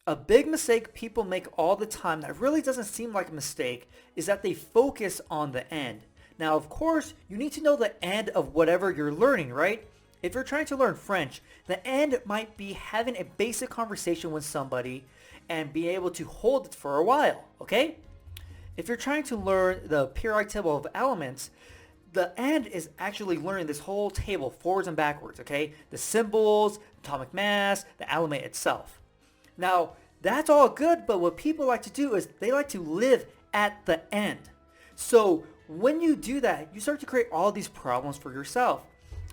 A big mistake people make all the time that really doesn't seem like a mistake is that they focus on the end. Now, of course, you need to know the end of whatever you're learning, right? If you're trying to learn French, the end might be having a basic conversation with somebody and be able to hold it for a while, okay? If you're trying to learn the periodic table of elements, the end is actually learning this whole table forwards and backwards, okay? The symbols, atomic mass, the element itself. Now, that's all good, but what people like to do is they like to live at the end. So when you do that, you start to create all these problems for yourself.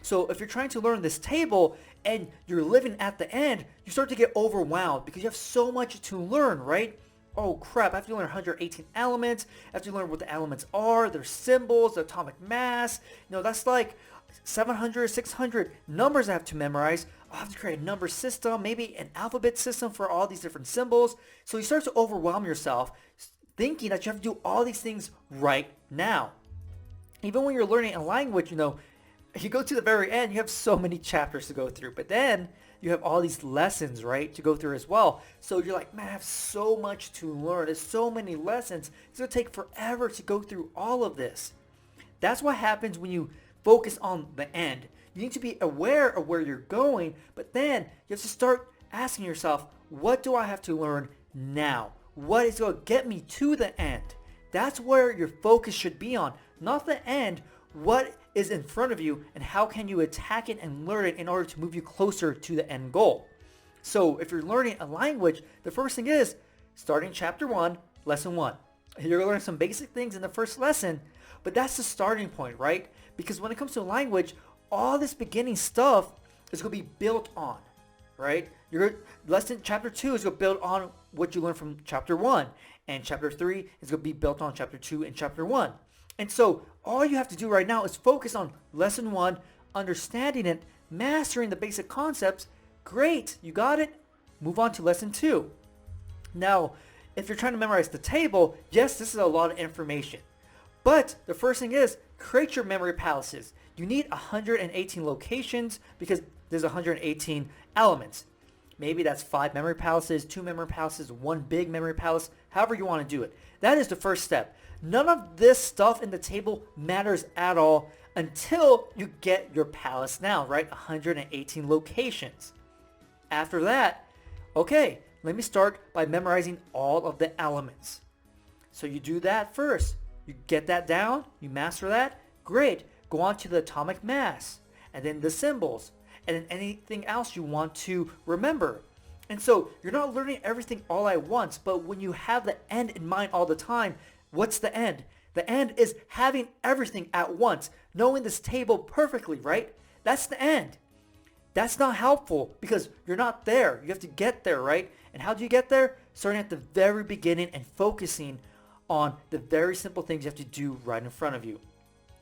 So if you're trying to learn this table and you're living at the end, you start to get overwhelmed because you have so much to learn, right? Oh crap, I have to learn 118 elements. I have to learn what the elements are, their symbols, the atomic mass. That's like 700, 600 numbers I have to memorize. I have to create a number system, maybe an alphabet system for all these different symbols. So you start to overwhelm yourself thinking that you have to do all these things right now. Even when you're learning a language, you go to the very end, you have so many chapters to go through, but then you have all these lessons, right, to go through as well. So you're like, man, I have so much to learn. There's so many lessons. It's going to take forever to go through all of this. That's what happens when you focus on the end. You need to be aware of where you're going, but then you have to start asking yourself, what do I have to learn now? What is going to get me to the end? That's where your focus should be on, not the end. What is in front of you and how can you attack it and learn it in order to move you closer to the end goal? So if you're learning a language, the first thing is starting chapter 1, lesson 1. You're going to learn some basic things in the first lesson, but that's the starting point, right? Because when it comes to language, all this beginning stuff is going to be built on, right? Your lesson chapter 2 is going to build on what you learned from chapter 1, and chapter 3 is going to be built on chapter 2 and chapter 1. And so all you have to do right now is focus on lesson 1, understanding it, mastering the basic concepts. Great, you got it. Move on to lesson 2. Now, if you're trying to memorize the table, yes, this is a lot of information. But the first thing is create your memory palaces. You need 118 locations because there's 118 elements. Maybe that's 5 memory palaces, 2 memory palaces, 1 big memory palace, however you want to do it. That is the first step. None of this stuff in the table matters at all until you get your palace now, right? 118 locations. After that, okay, let me start by memorizing all of the elements. So you do that first. You get that down, you master that, great. Go on to the atomic mass, and then the symbols, and then anything else you want to remember. And so you're not learning everything all at once, but when you have the end in mind all the time, what's the end? The end is having everything at once, knowing this table perfectly, right? That's the end. That's not helpful because you're not there. You have to get there, right? And how do you get there? Starting at the very beginning and focusing on the very simple things you have to do right in front of you.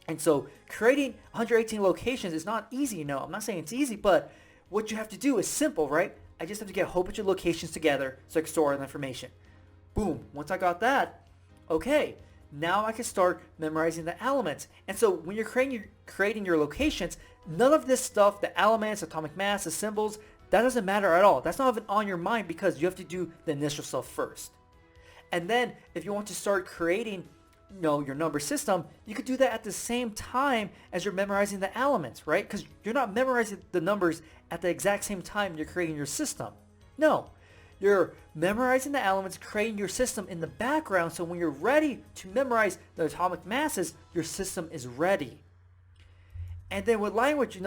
And so creating 118 locations is not easy. No, I'm not saying it's easy, but what you have to do is simple, right? I just have to get a whole bunch of locations together so I can store the information. Boom. Once I got that, okay, now I can start memorizing the elements. And so when you're creating your locations, none of this stuff, the elements, atomic mass, the symbols, that doesn't matter at all. That's not even on your mind because you have to do the initial stuff first. And then if you want to start creating your number system, you could do that at the same time as you're memorizing the elements, right? Because you're not memorizing the numbers at the exact same time you're creating your system. No, you're memorizing the elements, creating your system in the background, so when you're ready to memorize the atomic masses, your system is ready. And then with language,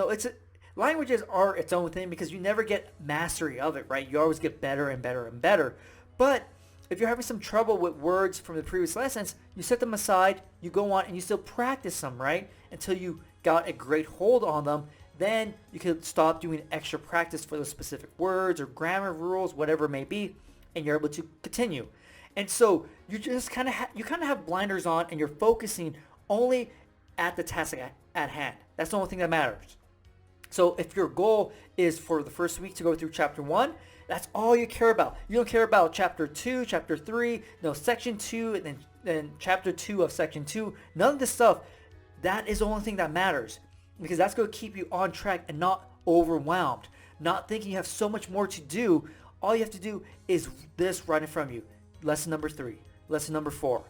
languages are its own thing because you never get mastery of it, right? You always get better and better and better. But if you're having some trouble with words from the previous lessons, you set them aside, you go on and you still practice them, right? Until you got a great hold on them. Then you can stop doing extra practice for those specific words or grammar rules, whatever it may be, and you're able to continue. And so you just kind of have blinders on and you're focusing only at the task at hand. That's the only thing that matters. So if your goal is for the first week to go through chapter 1, that's all you care about. You don't care about chapter 2, chapter 3, section 2, and then chapter 2 of section 2. None of this stuff, that is the only thing that matters. Because that's going to keep you on track and not overwhelmed. Not thinking you have so much more to do all you have to do is this right in front of you. Lesson number 3, lesson number 4.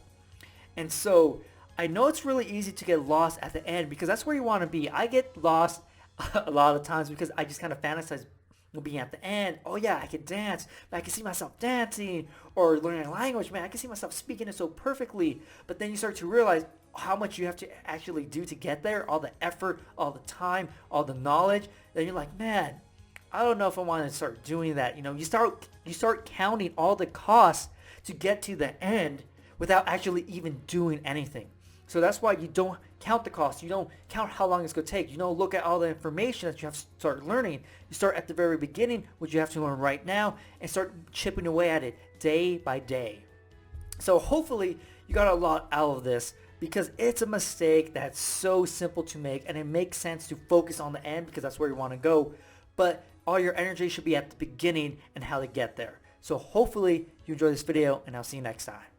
And so I know it's really easy to get lost at the end because that's where you want to be. I get lost a lot of times because I just kind of fantasize being at the end. Oh yeah, I can dance. I can see myself dancing, or learning a language. Man, I can see myself speaking it so perfectly. But then you start to realize how much you have to actually do to get there, all the effort, all the time, all the knowledge. Then you're like, man, I don't know if I want to start doing that. You know, you start counting all the costs to get to the end without actually even doing anything. So that's why you don't count the cost. You don't count how long it's going to take. You don't look at all the information that you have to start learning. You start at the very beginning, which you have to learn right now, and start chipping away at it day by day. So hopefully you got a lot out of this, because it's a mistake that's so simple to make, and it makes sense to focus on the end because that's where you want to go. But all your energy should be at the beginning and how to get there. So hopefully you enjoy this video, and I'll see you next time.